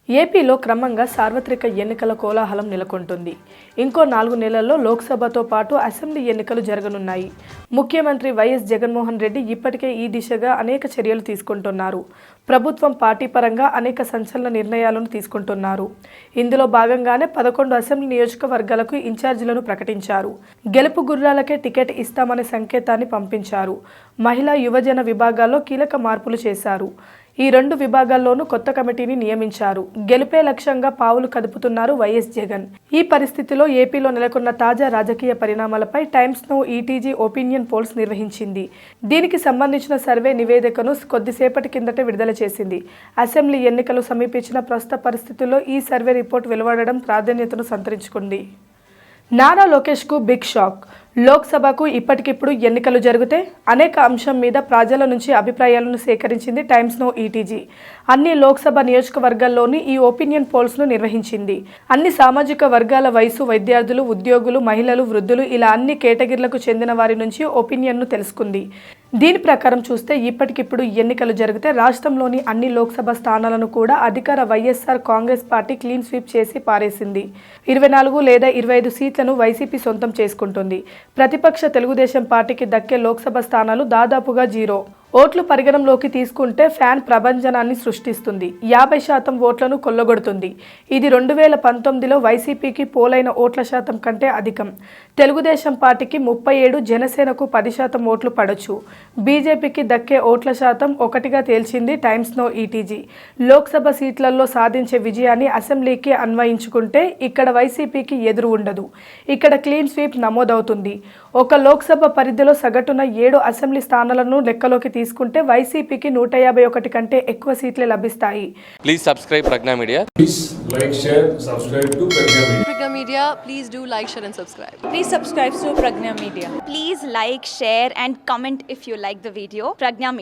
ఏపీలో క్రమంగా సార్వత్రిక ఎన్నికల కోలాహలం నెలకొంటుంది. ఇంకో 4 నెలల్లో లోక్సభతో పాటు అసెంబ్లీ ఎన్నికలు జరగనున్నాయి. ముఖ్యమంత్రి వైఎస్ జగన్మోహన్ రెడ్డి ఇప్పటికే ఈ దిశగా అనేక చర్యలు తీసుకుంటున్నారు. ప్రభుత్వం పార్టీ పరంగా అనేక సంచలన నిర్ణయాలను తీసుకుంటున్నారు. ఇందులో భాగంగానే 11 అసెంబ్లీ నియోజకవర్గాలకు ఇన్ఛార్జీలను ప్రకటించారు. గెలుపు గుర్రాలకే టికెట్ ఇస్తామనే సంకేతాన్ని పంపించారు. మహిళా యువజన విభాగాల్లో కీలక మార్పులు చేశారు. ఈ 2 విభాగాల్లోనూ కొత్త కమిటీని నియమించారు. గెలుపే లక్ష్యంగా పావులు కదుపుతున్నారు వైఎస్ జగన్. ఈ పరిస్థితిలో ఏపీలో నెలకొన్న తాజా రాజకీయ పరిణామాలపై times now ETG opinion polls నిర్వహించింది. దీనికి సంబంధించిన సర్వే నివేదికను కొద్దిసేపటి కిందటే విడుదల చేసింది. అసెంబ్లీ ఎన్నికలు సమీపించిన ప్రస్తుత పరిస్థితుల్లో ఈ సర్వే రిపోర్ట్ వెలువడడం ప్రాధాన్యతను సంతరించుకుంది. నారా లోకేష్కు బిగ్ షాక్. లోక్సభకు ఇప్పటికిప్పుడు ఎన్నికలు జరిగితే అనేక అంశం మీద ప్రజల నుంచి అభిప్రాయాలను సేకరించింది టైమ్స్ నౌ ఈటీజీ. అన్ని లోక్సభ నియోజకవర్గాల్లోని ఈ ఒపీనియన్ పోల్స్ను నిర్వహించింది. అన్ని సామాజిక వర్గాల వయసు, విద్యార్థులు, ఉద్యోగులు, మహిళలు, వృద్ధులు ఇలా అన్ని కేటగిరీలకు చెందిన వారి నుంచి ఒపీనియన్ను తెలుసుకుంది. దీని ప్రకారం చూస్తే ఇప్పటికిప్పుడు ఎన్నికలు జరిగితే రాష్ట్రంలోని అన్ని లోక్సభ స్థానాలను కూడా అధికార YSR Congress party clean sweep చేసి పారేసింది. 24 లేదా 25 సీట్లను వైసీపీ సొంతం చేసుకుంటుంది. ప్రతిపక్ష తెలుగుదేశం పార్టీకి దక్కే లోక్సభ స్థానాలు దాదాపుగా 0. ఓట్లు పరిగణంలోకి తీసుకుంటే ఫ్యాన్ ప్రభంజనాన్ని సృష్టిస్తుంది. 50% ఓట్లను కొల్లగొడుతుంది. ఇది 2019లో వైసీపీకి పోలైన ఓట్ల శాతం కంటే అధికం. తెలుగుదేశం పార్టీకి 37, జనసేనకు 10% ఓట్లు పడొచ్చు. బీజేపీకి దక్కే ఓట్ల శాతం 1గా తేల్చింది టైమ్స్ నౌ ఈటీజీ. లోక్సభ సీట్లలో సాధించే విజయాన్ని అసెంబ్లీకి అన్వయించుకుంటే ఇక్కడ వైసీపీకి ఎదురు ఉండదు. ఇక్కడ క్లీన్ స్వీప్ నమోదవుతుంది. ఒక లోక్సభ పరిధిలో సగటున 7 అసెంబ్లీ స్థానాలను లెక్కలోకి తీసుకుంటే వైసీపీకి 151 కంటే ఎక్కువ సీట్లే లభిస్తాయి. Please subscribe Prajna Media. Please like, share, subscribe to Pragna Media. Pragna Media, please do like, share and subscribe. Please subscribe to Pragna Media. Please like, share and comment if you like the video. Pragna Media.